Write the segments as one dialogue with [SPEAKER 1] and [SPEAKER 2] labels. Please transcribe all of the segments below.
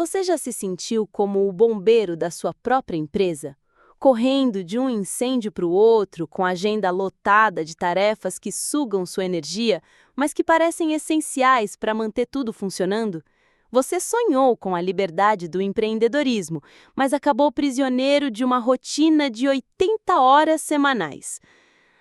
[SPEAKER 1] Você já se sentiu como o bombeiro da sua própria empresa? Correndo de um incêndio para o outro, com a agenda lotada de tarefas que sugam sua energia, mas que parecem essenciais para manter tudo funcionando? Você sonhou com a liberdade do empreendedorismo, mas acabou prisioneiro de uma rotina de 80 horas semanais.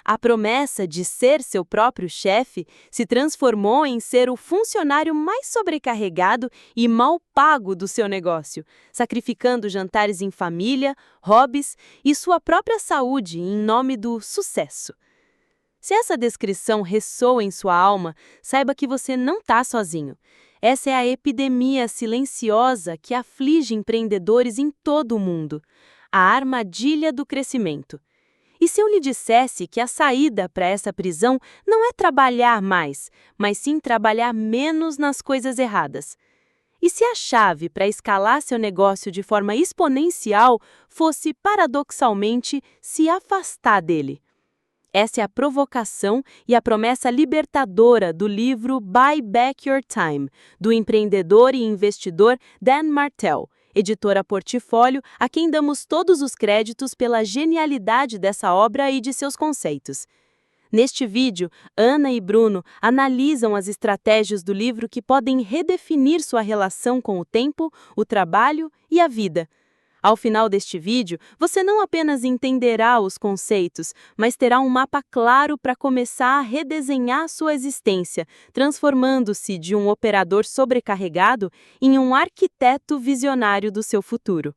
[SPEAKER 1] A promessa de ser seu próprio chefe se transformou em ser o funcionário mais sobrecarregado e mal pago do seu negócio, sacrificando jantares em família, hobbies e sua própria saúde em nome do sucesso. Se essa descrição ressoa em sua alma, saiba que você não está sozinho. Essa é a epidemia silenciosa que aflige empreendedores em todo o mundo, a armadilha do crescimento. E se eu lhe dissesse que a saída para essa prisão não é trabalhar mais, mas sim trabalhar menos nas coisas erradas? E se a chave para escalar seu negócio de forma exponencial fosse, paradoxalmente, se afastar dele? Essa é a provocação e a promessa libertadora do livro Buy Back Your Time, do empreendedor e investidor Dan Martell, editora Portfólio, a quem damos todos os créditos pela genialidade dessa obra e de seus conceitos. Neste vídeo, Ana e Bruno analisam as estratégias do livro que podem redefinir sua relação com o tempo, o trabalho e a vida. Ao final deste vídeo, você não apenas entenderá os conceitos, mas terá um mapa claro para começar a redesenhar sua existência, transformando-se de um operador sobrecarregado em um arquiteto visionário do seu futuro.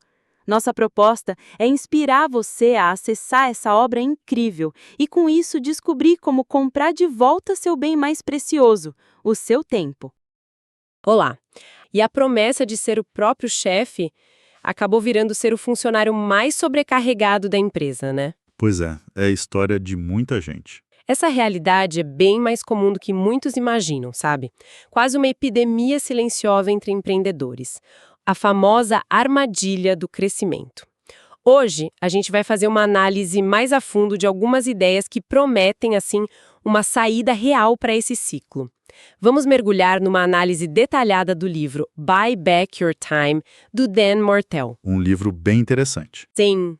[SPEAKER 1] Nossa proposta é inspirar você a acessar essa obra incrível e, com isso, descobrir como comprar de volta seu bem mais precioso, o seu tempo.
[SPEAKER 2] Olá! E a promessa de ser o próprio chefe acabou virando ser o funcionário mais sobrecarregado da empresa, né?
[SPEAKER 3] Pois é a história de muita gente.
[SPEAKER 2] Essa realidade é bem mais comum do que muitos imaginam, sabe? Quase uma epidemia silenciosa entre empreendedores. A famosa armadilha do crescimento. Hoje, a gente vai fazer uma análise mais a fundo de algumas ideias que prometem, assim, uma saída real para esse ciclo. Vamos mergulhar numa análise detalhada do livro Buy Back Your Time, do Dan Martell.
[SPEAKER 3] Um livro bem interessante.
[SPEAKER 2] Sim.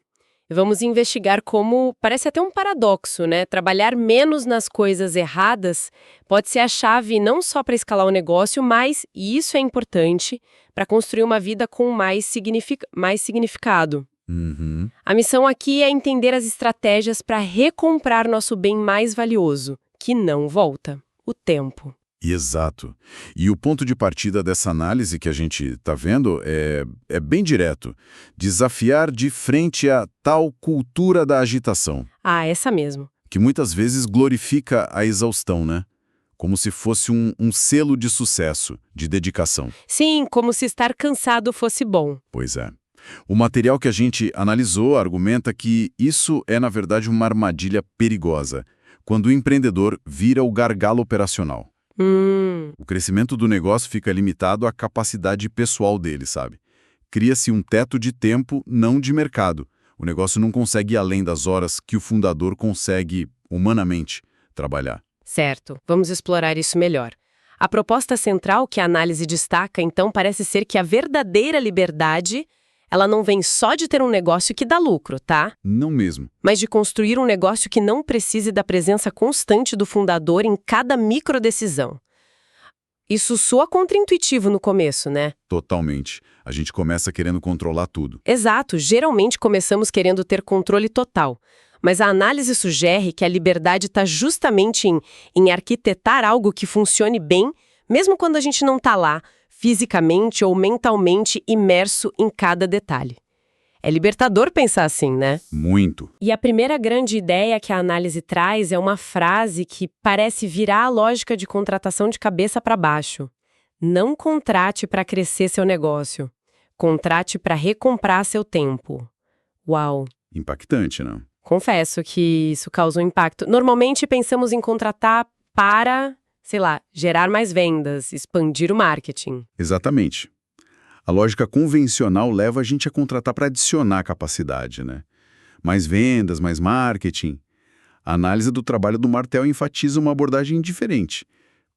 [SPEAKER 2] Vamos investigar como parece até um paradoxo, né? Trabalhar menos nas coisas erradas pode ser a chave não só para escalar o negócio, mas, e isso é importante, para construir uma vida com mais significado.
[SPEAKER 3] Uhum.
[SPEAKER 2] A missão aqui é entender as estratégias para recomprar nosso bem mais valioso, que não volta: o tempo.
[SPEAKER 3] Exato. E o ponto de partida dessa análise que a gente está vendo é bem direto. Desafiar de frente a tal cultura da agitação,
[SPEAKER 2] Ah, essa mesmo.
[SPEAKER 3] que muitas vezes glorifica a exaustão, né? Como se fosse um selo de sucesso, de dedicação.
[SPEAKER 2] Sim, como se estar cansado fosse bom.
[SPEAKER 3] Pois é. O material que a gente analisou argumenta que isso é, na verdade, uma armadilha perigosa, quando o empreendedor vira o gargalo operacional. O crescimento do negócio fica limitado à capacidade pessoal dele, sabe? Cria-se um teto de tempo, não de mercado. O negócio não consegue ir além das horas que o fundador consegue, humanamente, trabalhar.
[SPEAKER 2] Certo, vamos explorar isso melhor. A proposta central que a análise destaca, então, parece ser que a verdadeira liberdade, ela não vem só de ter um negócio que dá lucro, tá?
[SPEAKER 3] Não mesmo.
[SPEAKER 2] Mas de construir um negócio que não precise da presença constante do fundador em cada microdecisão. Isso soa contraintuitivo no começo, né?
[SPEAKER 3] Totalmente. A gente começa querendo controlar tudo.
[SPEAKER 2] Exato, geralmente começamos querendo ter controle total. Mas a análise sugere que a liberdade está justamente em arquitetar algo que funcione bem, mesmo quando a gente não está lá, fisicamente ou mentalmente imerso em cada detalhe. É libertador pensar assim, né?
[SPEAKER 3] Muito.
[SPEAKER 2] E a primeira grande ideia que a análise traz é uma frase que parece virar a lógica de contratação de cabeça para baixo. Não contrate para crescer seu negócio. Contrate para recomprar seu tempo. Uau!
[SPEAKER 3] Impactante, não?
[SPEAKER 2] Confesso que isso causa um impacto. Normalmente pensamos em contratar para, sei lá, gerar mais vendas, expandir o marketing.
[SPEAKER 3] Exatamente. A lógica convencional leva a gente a contratar para adicionar capacidade, né? Mais vendas, mais marketing. A análise do trabalho do Martell enfatiza uma abordagem diferente.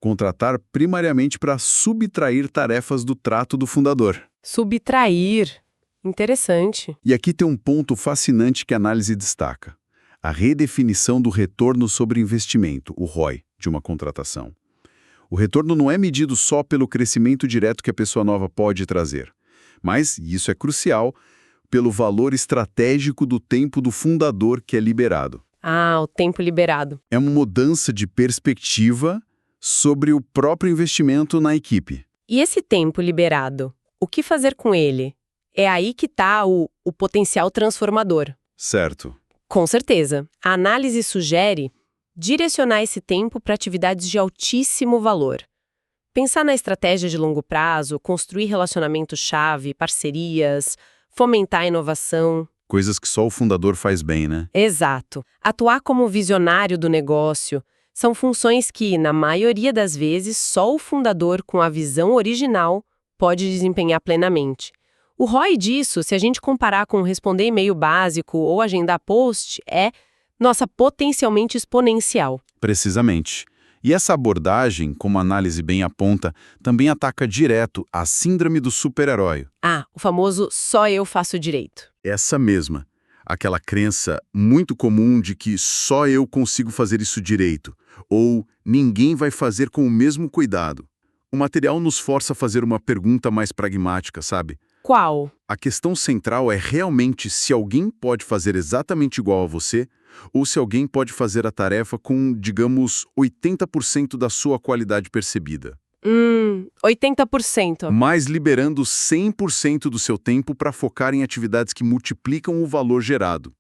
[SPEAKER 3] Contratar primariamente para subtrair tarefas do trato do fundador.
[SPEAKER 2] Subtrair. Interessante.
[SPEAKER 3] E aqui tem um ponto fascinante que a análise destaca: a redefinição do retorno sobre investimento, o ROI, de uma contratação. O retorno não é medido só pelo crescimento direto que a pessoa nova pode trazer, mas, e isso é crucial, pelo valor estratégico do tempo do fundador que é liberado.
[SPEAKER 2] Ah, o tempo liberado.
[SPEAKER 3] É uma mudança de perspectiva sobre o próprio investimento na equipe.
[SPEAKER 2] E esse tempo liberado, o que fazer com ele? É aí que está o potencial transformador.
[SPEAKER 3] Certo.
[SPEAKER 2] Com certeza. A análise sugere direcionar esse tempo para atividades de altíssimo valor. Pensar na estratégia de longo prazo, construir relacionamentos-chave, parcerias, fomentar a inovação.
[SPEAKER 3] Coisas que só o fundador faz bem, né?
[SPEAKER 2] Exato. Atuar como visionário do negócio são funções que, na maioria das vezes, só o fundador com a visão original pode desempenhar plenamente. O ROI disso, se a gente comparar com responder e-mail básico ou agendar post, é, potencialmente exponencial.
[SPEAKER 3] Precisamente. E essa abordagem, como a análise bem aponta, também ataca direto a síndrome do super-herói.
[SPEAKER 2] Ah, o famoso só eu faço direito.
[SPEAKER 3] Essa mesma. Aquela crença muito comum de que só eu consigo fazer isso direito, ou ninguém vai fazer com o mesmo cuidado. O material nos força a fazer uma pergunta mais pragmática, sabe?
[SPEAKER 2] Qual?
[SPEAKER 3] A questão central é realmente se alguém pode fazer exatamente igual a você, ou se alguém pode fazer a tarefa com, digamos, 80% da sua qualidade percebida.
[SPEAKER 2] 80%.
[SPEAKER 3] Mas liberando 100% do seu tempo para focar em atividades que multiplicam o valor gerado.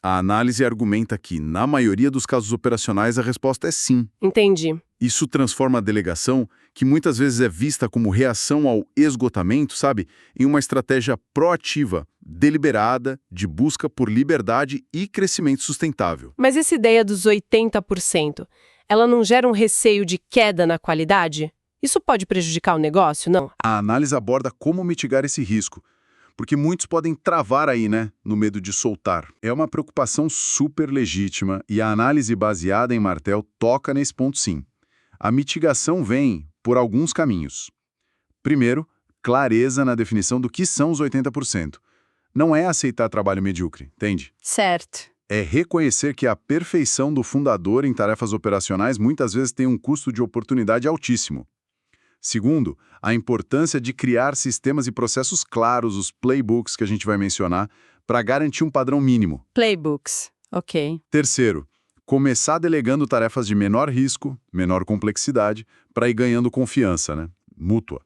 [SPEAKER 3] A análise argumenta que, na maioria dos casos operacionais, a resposta é sim.
[SPEAKER 2] Entendi.
[SPEAKER 3] Isso transforma a delegação, que muitas vezes é vista como reação ao esgotamento, sabe, em uma estratégia proativa, deliberada, de busca por liberdade e crescimento sustentável.
[SPEAKER 2] Mas essa ideia dos 80%, ela não gera um receio de queda na qualidade? Isso pode prejudicar o negócio, não?
[SPEAKER 3] A análise aborda como mitigar esse risco, porque muitos podem travar aí, né, no medo de soltar. É uma preocupação super legítima e a análise baseada em Martel toca nesse ponto sim. A mitigação vem por alguns caminhos. Primeiro, clareza na definição do que são os 80%. Não é aceitar trabalho medíocre, entende?
[SPEAKER 2] Certo.
[SPEAKER 3] É reconhecer que a perfeição do fundador em tarefas operacionais muitas vezes tem um custo de oportunidade altíssimo. Segundo, a importância de criar sistemas e processos claros, os playbooks que a gente vai mencionar, para garantir um padrão mínimo.
[SPEAKER 2] Playbooks. Ok.
[SPEAKER 3] Terceiro, começar delegando tarefas de menor risco, menor complexidade, para ir ganhando confiança, né? Mútua.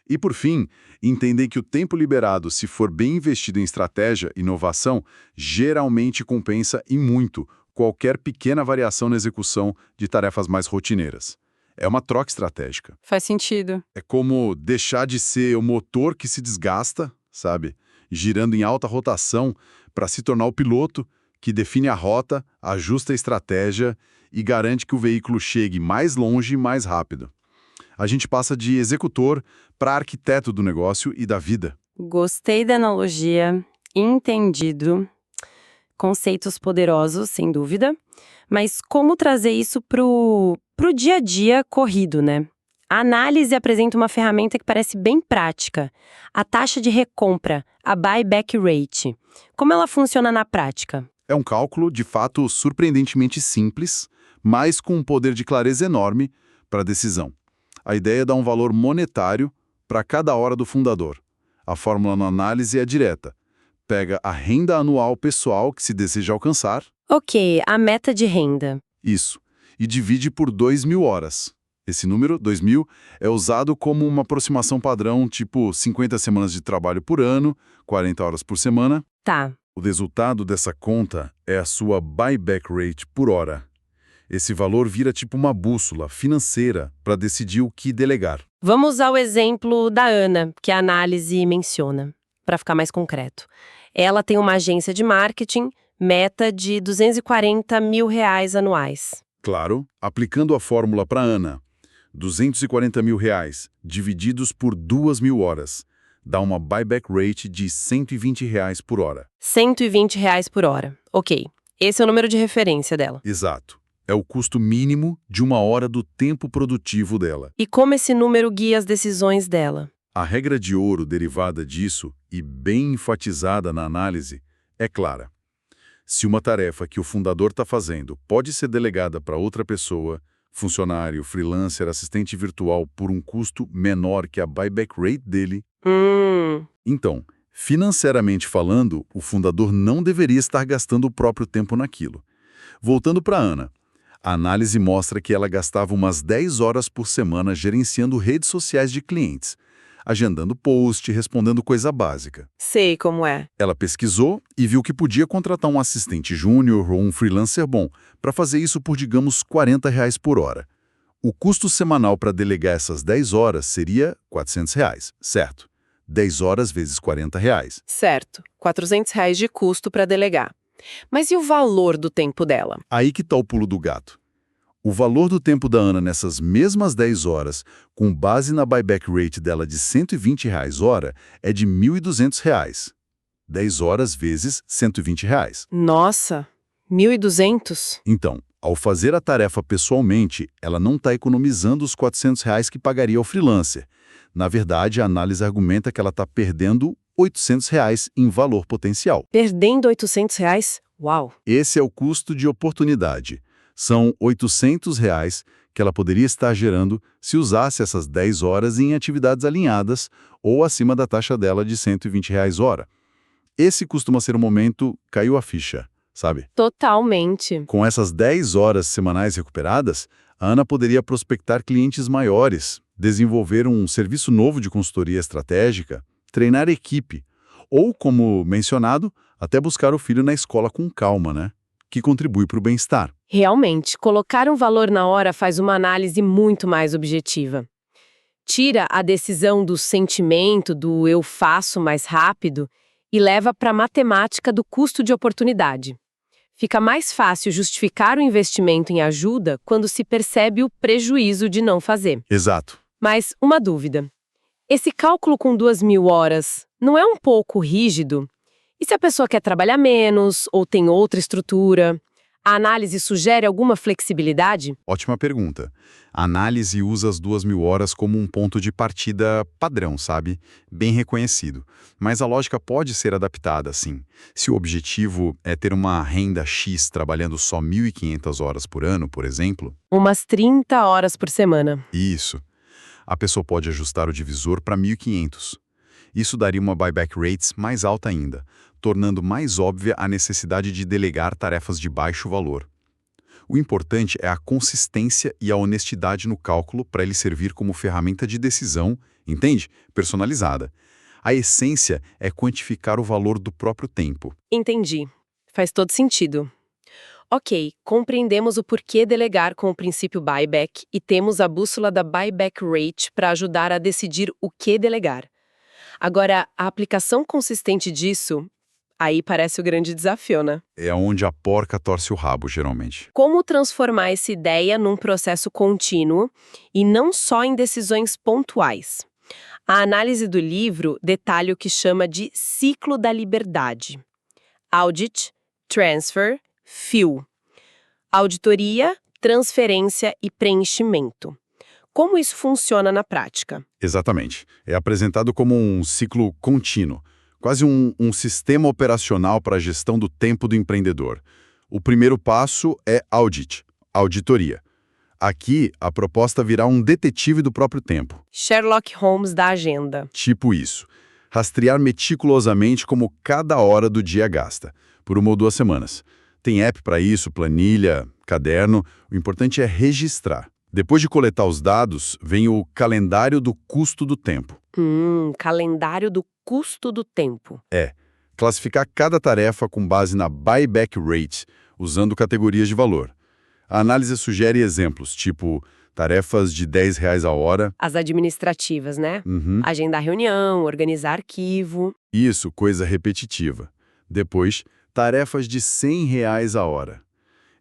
[SPEAKER 3] E, por fim, entender que o tempo liberado, se for bem investido em estratégia e inovação, geralmente compensa e muito qualquer pequena variação na execução de tarefas mais rotineiras. É uma troca estratégica.
[SPEAKER 2] Faz sentido.
[SPEAKER 3] É como deixar de ser o motor que se desgasta, sabe? Girando em alta rotação para se tornar o piloto que define a rota, ajusta a estratégia e garante que o veículo chegue mais longe e mais rápido. A gente passa de executor para arquiteto do negócio e da vida.
[SPEAKER 1] Gostei da analogia, entendido. Conceitos poderosos, sem dúvida. Mas como trazer isso pro dia a dia corrido, né? A análise apresenta uma ferramenta que parece bem prática. A taxa de recompra, a buyback rate. Como ela funciona na prática?
[SPEAKER 3] É um cálculo, de fato, surpreendentemente simples, mas com um poder de clareza enorme para a decisão. A ideia é dar um valor monetário para cada hora do fundador. A fórmula na análise é direta. Pega a renda anual pessoal que se deseja alcançar.
[SPEAKER 1] Ok, a meta de renda.
[SPEAKER 3] Isso. E divide por 2.000 horas. Esse número, 2.000, é usado como uma aproximação padrão, tipo 50 semanas de trabalho por ano, 40 horas por semana.
[SPEAKER 1] Tá.
[SPEAKER 3] O resultado dessa conta é a sua buyback rate por hora. Esse valor vira tipo uma bússola financeira para decidir o que delegar.
[SPEAKER 2] Vamos usar o exemplo da Ana, que a análise menciona, para ficar mais concreto. Ela tem uma agência de marketing, meta de R$240 mil anuais.
[SPEAKER 3] Claro, aplicando a fórmula para Ana, R$240 mil divididos por 2.000 horas, dá uma buyback rate de R$120 por hora.
[SPEAKER 2] R$120 por hora. Ok. Esse é o número de referência dela.
[SPEAKER 3] Exato. É o custo mínimo de uma hora do tempo produtivo dela.
[SPEAKER 2] E como esse número guia as decisões dela?
[SPEAKER 3] A regra de ouro derivada disso, e bem enfatizada na análise, é clara. Se uma tarefa que o fundador está fazendo pode ser delegada para outra pessoa, funcionário, freelancer, assistente virtual, por um custo menor que a buyback rate dele, então, financeiramente falando, o fundador não deveria estar gastando o próprio tempo naquilo. Voltando para Ana, a análise mostra que ela gastava umas 10 horas por semana gerenciando redes sociais de clientes, agendando post, respondendo coisa básica.
[SPEAKER 2] Sei como é.
[SPEAKER 3] Ela pesquisou e viu que podia contratar um assistente júnior ou um freelancer bom para fazer isso por, digamos, R$ 40 por hora. O custo semanal para delegar essas 10 horas seria R$ 400, certo? 10 horas vezes R$ 40.
[SPEAKER 2] Certo, R$ 400 de custo para delegar. Mas e o valor do tempo dela?
[SPEAKER 3] Aí que está o pulo do gato. O valor do tempo da Ana nessas mesmas 10 horas, com base na buyback rate dela de R$ 120 hora, é de R$ 1.200. 10 horas vezes R$ 120.
[SPEAKER 2] Nossa, 1.200?
[SPEAKER 3] Então, ao fazer a tarefa pessoalmente, ela não está economizando os R$ 400 que pagaria ao freelancer. Na verdade, a análise argumenta que ela está perdendo R$ 800 em valor potencial.
[SPEAKER 2] Perdendo R$ 800? Uau!
[SPEAKER 3] Esse é o custo de oportunidade. São R$ 800 que ela poderia estar gerando se usasse essas 10 horas em atividades alinhadas ou acima da taxa dela de R$ 120 hora. Esse costuma ser o momento caiu a ficha, sabe?
[SPEAKER 2] Totalmente.
[SPEAKER 3] Com essas 10 horas semanais recuperadas, a Ana poderia prospectar clientes maiores, desenvolver um serviço novo de consultoria estratégica, treinar equipe, ou, como mencionado, até buscar o filho na escola com calma, né? Que contribui para o bem-estar.
[SPEAKER 2] Realmente, colocar um valor na hora faz uma análise muito mais objetiva. Tira a decisão do sentimento, do eu faço mais rápido, e leva para a matemática do custo de oportunidade. Fica mais fácil justificar o investimento em ajuda quando se percebe o prejuízo de não fazer.
[SPEAKER 3] Exato.
[SPEAKER 2] Mas uma dúvida. Esse cálculo com 2.000 horas não é um pouco rígido? E se a pessoa quer trabalhar menos ou tem outra estrutura? A análise sugere alguma flexibilidade?
[SPEAKER 3] Ótima pergunta. A análise usa as 2.000 horas como um ponto de partida padrão, sabe? Bem reconhecido. Mas a lógica pode ser adaptada, sim. Se o objetivo é ter uma renda X trabalhando só 1.500 horas por ano, por exemplo...
[SPEAKER 2] Umas 30 horas por semana.
[SPEAKER 3] Isso. A pessoa pode ajustar o divisor para 1.500. Isso daria uma buyback rates mais alta ainda, tornando mais óbvia a necessidade de delegar tarefas de baixo valor. O importante é a consistência e a honestidade no cálculo para ele servir como ferramenta de decisão, entende? Personalizada. A essência é quantificar o valor do próprio tempo.
[SPEAKER 2] Entendi. Faz todo sentido. Ok, compreendemos o porquê delegar com o princípio buyback e temos a bússola da buyback rate para ajudar a decidir o que delegar. Agora, a aplicação consistente disso, aí parece o grande desafio, né?
[SPEAKER 3] É onde a porca torce o rabo, geralmente.
[SPEAKER 2] Como transformar essa ideia num processo contínuo e não só em decisões pontuais? A análise do livro detalha o que chama de ciclo da liberdade. Audit, Transfer, Fill. Auditoria, transferência e preenchimento. Como isso funciona na prática?
[SPEAKER 3] Exatamente. É apresentado como um ciclo contínuo, quase um sistema operacional para a gestão do tempo do empreendedor. O primeiro passo é audit, auditoria. Aqui, a proposta virá um detetive do próprio tempo.
[SPEAKER 2] Sherlock Holmes da agenda.
[SPEAKER 3] Tipo isso. Rastrear meticulosamente como cada hora do dia gasta, por 1 ou 2 semanas. Tem app para isso, planilha, caderno. O importante é registrar. Depois de coletar os dados, vem o calendário do custo do tempo.
[SPEAKER 2] Calendário do custo do tempo.
[SPEAKER 3] Classificar cada tarefa com base na buyback rate, usando categorias de valor. A análise sugere exemplos, tipo tarefas de R$ 10 a hora.
[SPEAKER 2] As administrativas, né?
[SPEAKER 3] Uhum.
[SPEAKER 2] Agendar reunião, organizar arquivo.
[SPEAKER 3] Isso, coisa repetitiva. Depois, tarefas de R$ 100 a hora.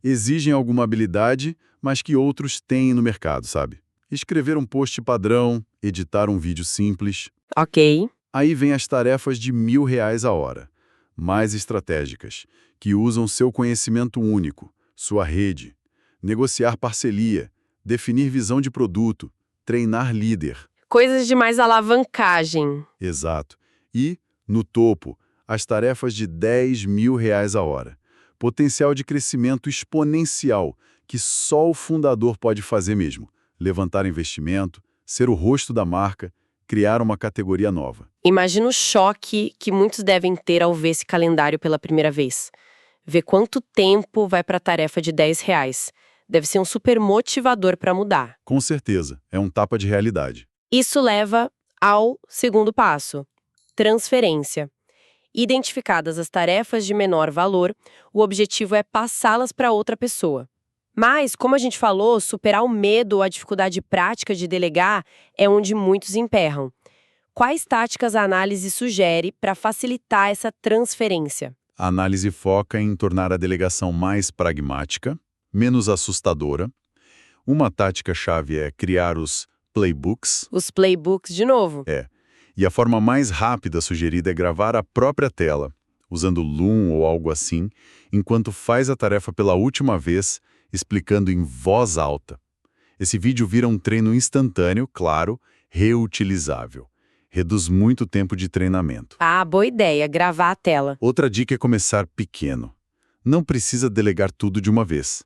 [SPEAKER 3] Exigem alguma habilidade, mas que outros têm no mercado, sabe? Escrever um post padrão, editar um vídeo simples.
[SPEAKER 2] Ok.
[SPEAKER 3] Aí vem as tarefas de R$ 1.000 a hora, mais estratégicas, que usam seu conhecimento único, sua rede, negociar parceria, definir visão de produto, treinar líder.
[SPEAKER 2] coisas de mais alavancagem.
[SPEAKER 3] Exato. E, no topo, as tarefas de R$ 10.000 a hora. Potencial de crescimento exponencial, que só o fundador pode fazer mesmo. Levantar investimento, ser o rosto da marca, criar uma categoria nova.
[SPEAKER 2] Imagina o choque que muitos devem ter ao ver esse calendário pela primeira vez. Ver quanto tempo vai para a tarefa de R$ 10. Deve ser um super motivador para mudar.
[SPEAKER 3] Com certeza, é um tapa de realidade.
[SPEAKER 2] Isso leva ao segundo passo: transferência. Identificadas as tarefas de menor valor, o objetivo é passá-las para outra pessoa. Mas, como a gente falou, superar o medo ou a dificuldade prática de delegar é onde muitos emperram. Quais táticas a análise sugere para facilitar essa transferência?
[SPEAKER 3] A análise foca em tornar a delegação mais pragmática, menos assustadora. Uma tática-chave é criar os playbooks.
[SPEAKER 2] Os playbooks de novo.
[SPEAKER 3] E a forma mais rápida sugerida é gravar a própria tela, usando Loom ou algo assim, enquanto faz a tarefa pela última vez, explicando em voz alta. Esse vídeo vira um treino instantâneo, claro, reutilizável. Reduz muito o tempo de treinamento.
[SPEAKER 2] Ah, boa ideia, gravar a tela.
[SPEAKER 3] Outra dica é começar pequeno. Não precisa delegar tudo de uma vez.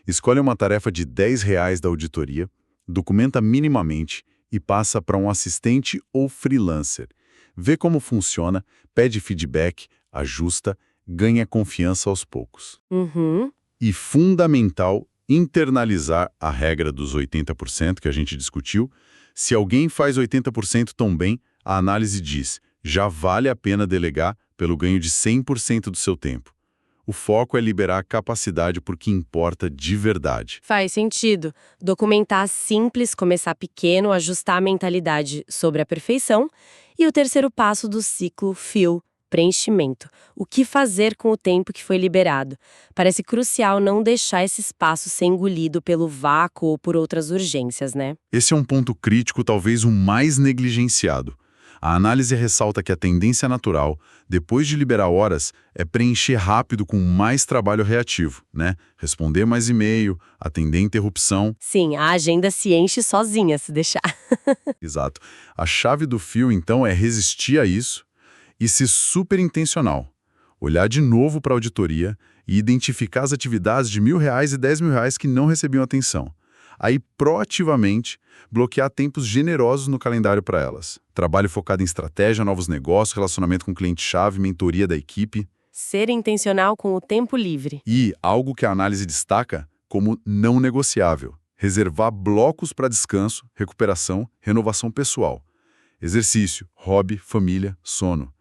[SPEAKER 3] Escolhe uma tarefa de R$ 10 da auditoria, documenta minimamente e passa para um assistente ou freelancer. Vê como funciona, pede feedback, ajusta, ganha confiança aos poucos. E fundamental, internalizar a regra dos 80% que a gente discutiu. Se alguém faz 80% tão bem, a análise diz, já vale a pena delegar pelo ganho de 100% do seu tempo. O foco é liberar a capacidade por que importa de verdade.
[SPEAKER 2] Faz sentido. Documentar simples, começar pequeno, ajustar a mentalidade sobre a perfeição. E o terceiro passo do ciclo fill, preenchimento. O que fazer com o tempo que foi liberado? Parece crucial não deixar esse espaço ser engolido pelo vácuo ou por outras urgências, né?
[SPEAKER 3] Esse é um ponto crítico, talvez o mais negligenciado. A análise ressalta que a tendência natural, depois de liberar horas, é preencher rápido com mais trabalho reativo, né? Responder mais e-mail, atender interrupção.
[SPEAKER 2] Sim, a agenda se enche sozinha, se deixar.
[SPEAKER 3] Exato. A chave do fio, então, é resistir a isso e ser super intencional. Olhar de novo para a auditoria e identificar as atividades de R$ 1.000 e R$ 10.000 que não recebiam atenção. Aí, proativamente, bloquear tempos generosos no calendário para elas. Trabalho focado em estratégia, novos negócios, relacionamento com cliente-chave, mentoria da equipe.
[SPEAKER 2] Ser intencional com o tempo livre.
[SPEAKER 3] E algo que a análise destaca como não negociável. Reservar blocos para descanso, recuperação, renovação pessoal. Exercício, hobby, família, sono.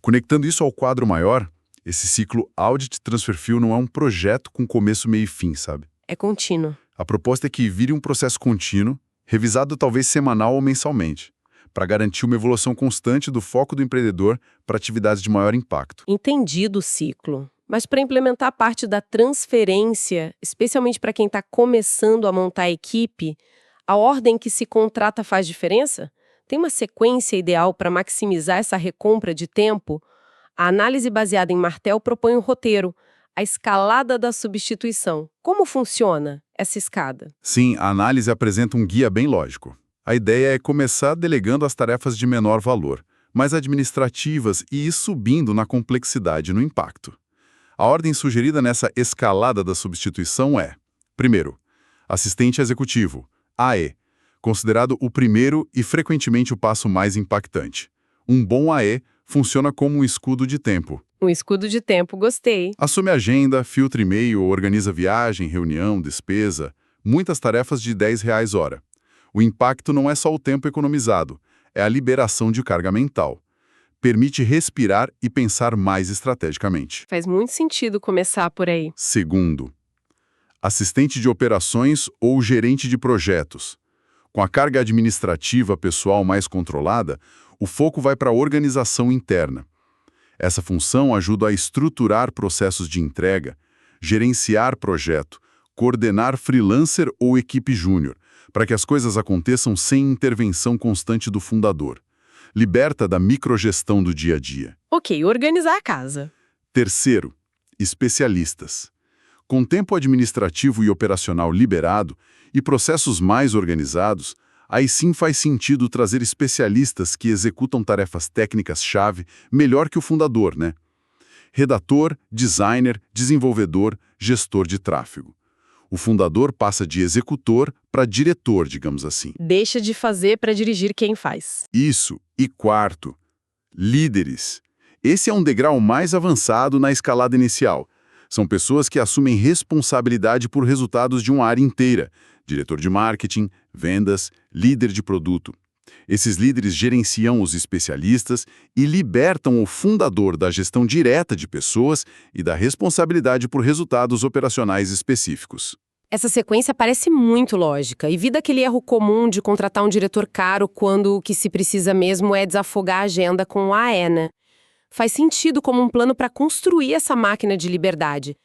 [SPEAKER 3] Conectando isso ao quadro maior, esse ciclo Audit Transfer Fill não é um projeto com começo, meio e fim, sabe?
[SPEAKER 2] É contínuo.
[SPEAKER 3] A proposta é que vire um processo contínuo, revisado talvez semanal ou mensalmente, para garantir uma evolução constante do foco do empreendedor para atividades de maior impacto.
[SPEAKER 2] Entendido o ciclo. Mas para implementar a parte da transferência, especialmente para quem está começando a montar a equipe, a ordem que se contrata faz diferença? Tem uma sequência ideal para maximizar essa recompra de tempo? A análise baseada em Martel propõe um roteiro, a escalada da substituição. Como funciona essa escada?
[SPEAKER 3] Sim, a análise apresenta um guia bem lógico. A ideia é começar delegando as tarefas de menor valor, mais administrativas e ir subindo na complexidade e no impacto. A ordem sugerida nessa escalada da substituição é: primeiro, assistente executivo, AE, considerado o primeiro e frequentemente o passo mais impactante. Um bom AE funciona como um escudo de tempo.
[SPEAKER 2] Um escudo de tempo, gostei.
[SPEAKER 3] Assume a agenda, filtra e-mail, organiza viagem, reunião, despesa, muitas tarefas de R$ 10 hora. O impacto não é só o tempo economizado, é a liberação de carga mental. Permite respirar e pensar mais estrategicamente.
[SPEAKER 2] Faz muito sentido começar por aí.
[SPEAKER 3] Segundo, assistente de operações ou gerente de projetos. Com a carga administrativa pessoal mais controlada, o foco vai para a organização interna. Essa função ajuda a estruturar processos de entrega, gerenciar projeto, coordenar freelancer ou equipe júnior, para que as coisas aconteçam sem intervenção constante do fundador. Liberta da microgestão do dia a dia.
[SPEAKER 2] Ok, organizar a casa.
[SPEAKER 3] Terceiro, especialistas. Com tempo administrativo e operacional liberado e processos mais organizados, aí sim faz sentido trazer especialistas que executam tarefas técnicas-chave melhor que o fundador, né? Redator, designer, desenvolvedor, gestor de tráfego. O fundador passa de executor para diretor, digamos assim.
[SPEAKER 2] Deixa de fazer para dirigir quem faz.
[SPEAKER 3] Isso. E quarto, líderes. Esse é um degrau mais avançado na escalada inicial. São pessoas que assumem responsabilidade por resultados de uma área inteira. Diretor de marketing, vendas, líder de produto. Esses líderes gerenciam os especialistas e libertam o fundador da gestão direta de pessoas e da responsabilidade por resultados operacionais específicos.
[SPEAKER 2] Essa sequência parece muito lógica, e vida aquele erro comum de contratar um diretor caro quando o que se precisa mesmo é desafogar a agenda com o AE, né? Faz sentido como um plano para construir essa máquina de liberdade.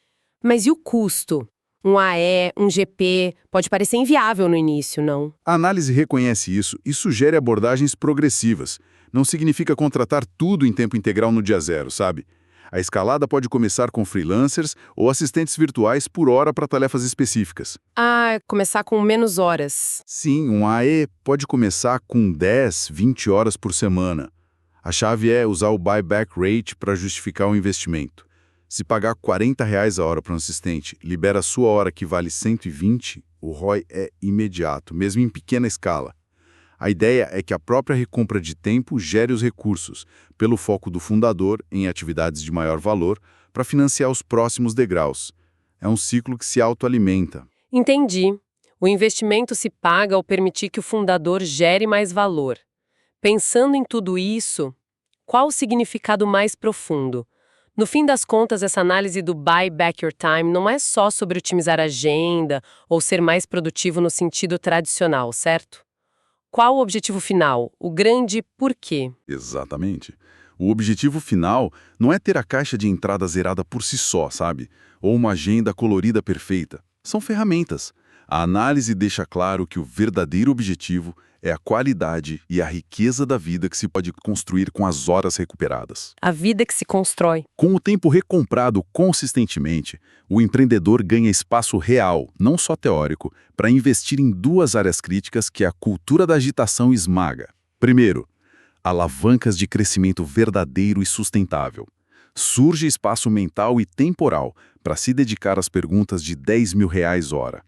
[SPEAKER 2] Mas e o custo? Um AE, um GP, pode parecer inviável no início, não?
[SPEAKER 3] A análise reconhece isso e sugere abordagens progressivas. Não significa contratar tudo em tempo integral no dia zero, sabe? A escalada pode começar com freelancers ou assistentes virtuais por hora para tarefas específicas.
[SPEAKER 2] Ah, começar com menos horas.
[SPEAKER 3] Sim, um AE pode começar com 10, 20 horas por semana. A chave é usar o buyback rate para justificar o investimento. Se pagar R$40 a hora para um assistente, libera a sua hora que vale 120, o ROI é imediato, mesmo em pequena escala. A ideia é que a própria recompra de tempo gere os recursos, pelo foco do fundador em atividades de maior valor, para financiar os próximos degraus. É um ciclo que se autoalimenta.
[SPEAKER 2] Entendi. O investimento se paga ao permitir que o fundador gere mais valor. Pensando em tudo isso, qual o significado mais profundo? No fim das contas, essa análise do Buy Back Your Time não é só sobre otimizar a agenda ou ser mais produtivo no sentido tradicional, certo? Qual o objetivo final? O grande porquê?
[SPEAKER 3] Exatamente. O objetivo final não é ter a caixa de entrada zerada por si só, sabe? Ou uma agenda colorida perfeita. São ferramentas. A análise deixa claro que o verdadeiro objetivo é a qualidade e a riqueza da vida que se pode construir com as horas recuperadas.
[SPEAKER 2] A vida que se constrói.
[SPEAKER 3] Com o tempo recomprado consistentemente, o empreendedor ganha espaço real, não só teórico, para investir em duas áreas críticas que a cultura da agitação esmaga. Primeiro, alavancas de crescimento verdadeiro e sustentável. Surge espaço mental e temporal para se dedicar às perguntas de R$10.000 hora.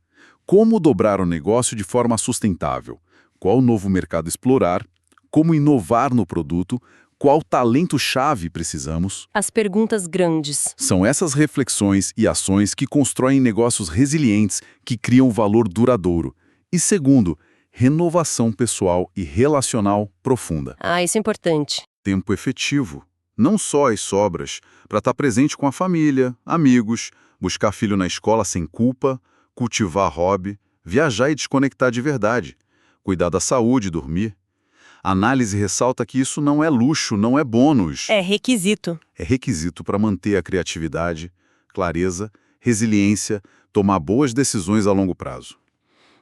[SPEAKER 3] Como dobrar o negócio de forma sustentável? Qual novo mercado explorar? Como inovar no produto? Qual talento-chave precisamos?
[SPEAKER 2] As perguntas grandes.
[SPEAKER 3] São essas reflexões e ações que constroem negócios resilientes que criam valor duradouro. E segundo, renovação pessoal e relacional profunda.
[SPEAKER 2] Ah, isso é importante.
[SPEAKER 3] Tempo efetivo. Não só as sobras, para estar presente com a família, amigos, buscar filho na escola sem culpa, cultivar hobby, viajar e desconectar de verdade, cuidar da saúde e dormir. A análise ressalta que isso não é luxo, não é bônus.
[SPEAKER 2] É requisito.
[SPEAKER 3] É requisito para manter a criatividade, clareza, resiliência, tomar boas decisões a longo prazo.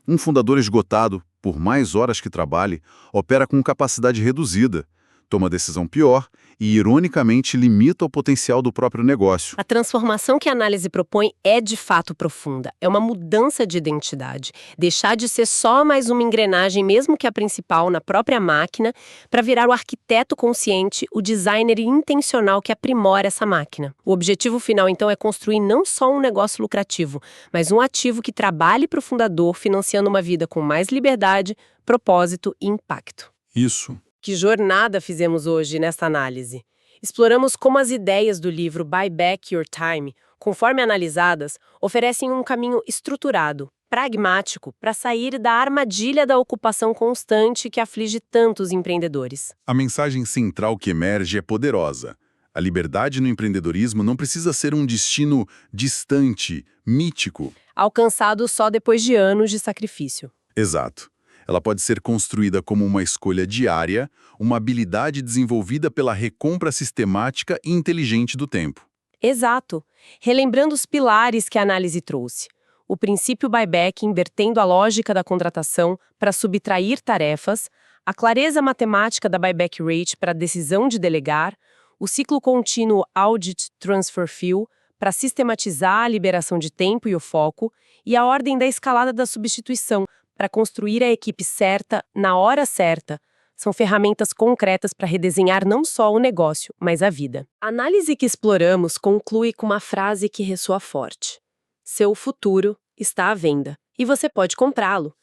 [SPEAKER 3] Um fundador esgotado, por mais horas que trabalhe, opera com capacidade reduzida, toma decisão pior e, ironicamente, limita o potencial do próprio negócio.
[SPEAKER 2] A transformação que a análise propõe é de fato profunda. É uma mudança de identidade. Deixar de ser só mais uma engrenagem, mesmo que a principal, na própria máquina, para virar o arquiteto consciente, o designer intencional que aprimora essa máquina. O objetivo final, então, é construir não só um negócio lucrativo, mas um ativo que trabalhe para o fundador, financiando uma vida com mais liberdade, propósito e impacto.
[SPEAKER 3] Isso.
[SPEAKER 2] Que jornada fizemos hoje nesta análise? Exploramos como as ideias do livro Buy Back Your Time, conforme analisadas, oferecem um caminho estruturado, pragmático, para sair da armadilha da ocupação constante que aflige tantos empreendedores.
[SPEAKER 3] A mensagem central que emerge é poderosa. A liberdade no empreendedorismo não precisa ser um destino distante, mítico.
[SPEAKER 2] Alcançado só depois de anos de sacrifício.
[SPEAKER 3] Exato. Ela pode ser construída como uma escolha diária, uma habilidade desenvolvida pela recompra sistemática e inteligente do tempo.
[SPEAKER 2] Exato. Relembrando os pilares que a análise trouxe. O princípio buyback invertendo a lógica da contratação para subtrair tarefas, a clareza matemática da buyback rate para a decisão de delegar, o ciclo contínuo audit transfer fill para sistematizar a liberação de tempo e o foco, e a ordem da escalada da substituição, para construir a equipe certa na hora certa. São ferramentas concretas para redesenhar não só o negócio, mas a vida. A análise que exploramos conclui com uma frase que ressoa forte: seu futuro está à venda e você pode comprá-lo.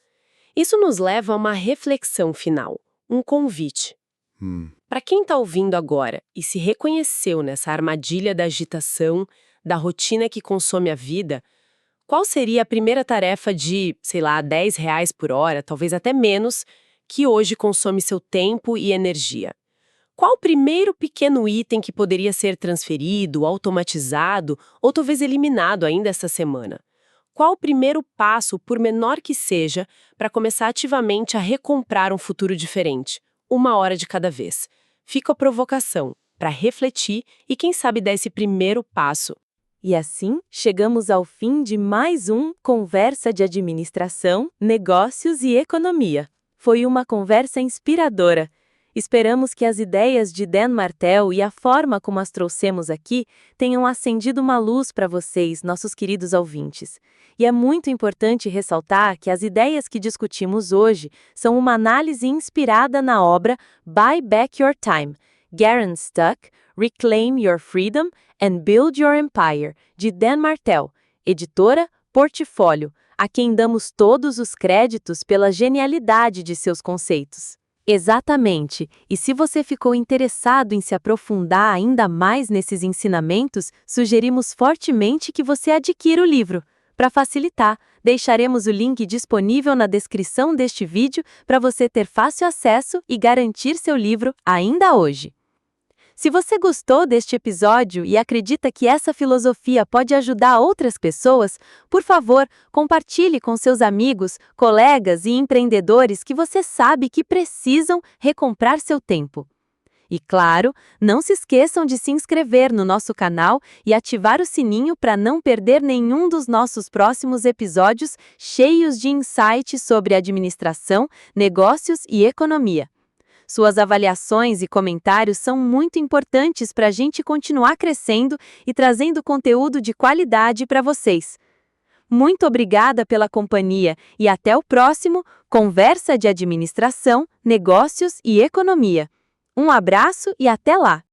[SPEAKER 2] Isso nos leva a uma reflexão final, um convite. Para quem está ouvindo agora e se reconheceu nessa armadilha da agitação, da rotina que consome a vida, qual seria a primeira tarefa de, sei lá, R$ 10 por hora, talvez até menos, que hoje consome seu tempo e energia? Qual o primeiro pequeno item que poderia ser transferido, automatizado ou talvez eliminado ainda esta semana? Qual o primeiro passo, por menor que seja, para começar ativamente a recomprar um futuro diferente? 1 hora de cada vez. Fica a provocação para refletir e, quem sabe, dar esse primeiro passo.
[SPEAKER 1] E assim, chegamos ao fim de mais um Conversa de Administração, Negócios e Economia. Foi uma conversa inspiradora. Esperamos que as ideias de Dan Martell e a forma como as trouxemos aqui tenham acendido uma luz para vocês, nossos queridos ouvintes. E é muito importante ressaltar que as ideias que discutimos hoje são uma análise inspirada na obra Buy Back Your Time, Garen Stuck, Reclaim Your Freedom and Build Your Empire, de Dan Martell, editora Portfólio, a quem damos todos os créditos pela genialidade de seus conceitos. Exatamente, e se você ficou interessado em se aprofundar ainda mais nesses ensinamentos, sugerimos fortemente que você adquira o livro. Para facilitar, deixaremos o link disponível na descrição deste vídeo para você ter fácil acesso e garantir seu livro ainda hoje. Se você gostou deste episódio e acredita que essa filosofia pode ajudar outras pessoas, por favor, compartilhe com seus amigos, colegas e empreendedores que você sabe que precisam recomprar seu tempo. E claro, não se esqueçam de se inscrever no nosso canal e ativar o sininho para não perder nenhum dos nossos próximos episódios cheios de insights sobre administração, negócios e economia. Suas avaliações e comentários são muito importantes para a gente continuar crescendo e trazendo conteúdo de qualidade para vocês. Muito obrigada pela companhia e até o próximo Conversa de Administração, Negócios e Economia. Um abraço e até lá!